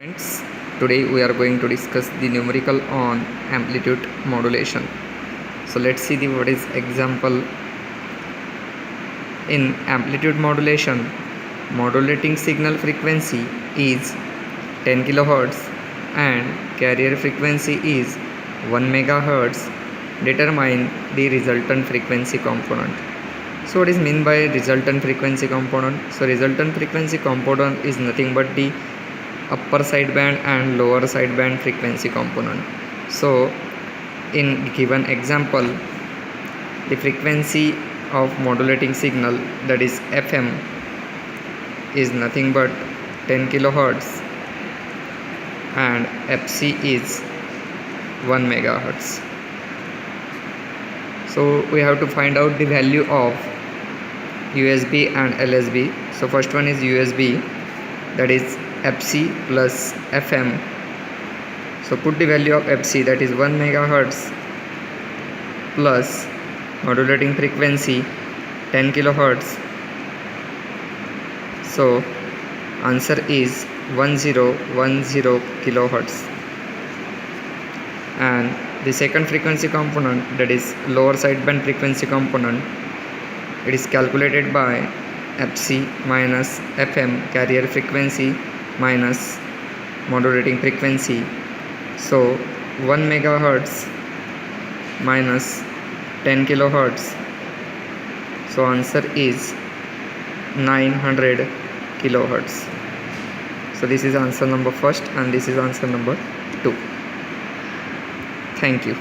Friends, today we are going to discuss the numerical on amplitude modulation. So let's see what is example. In amplitude modulation, modulating signal frequency is 10 kHz and carrier frequency is 1 MHz. Determine the resultant frequency component. So what is meant by resultant frequency component? So resultant frequency component is nothing but the upper sideband and lower sideband frequency component. So in given example, the frequency of modulating signal, that is FM, is nothing but 10 kHz and FC is 1 MHz. So we have to find out the value of USB and LSB. So first one is USB, that is FC plus FM. So put the value of FC, that is 1 MHz plus modulating frequency 10 kHz. So answer is 1010 kHz. And the second frequency component, that is lower sideband frequency component, it is calculated by FC minus FM, carrier frequency minus modulating frequency. So 1 MHz minus 10 kHz. So answer is 900 kHz. So this is answer number first and this is answer number 2. Thank you.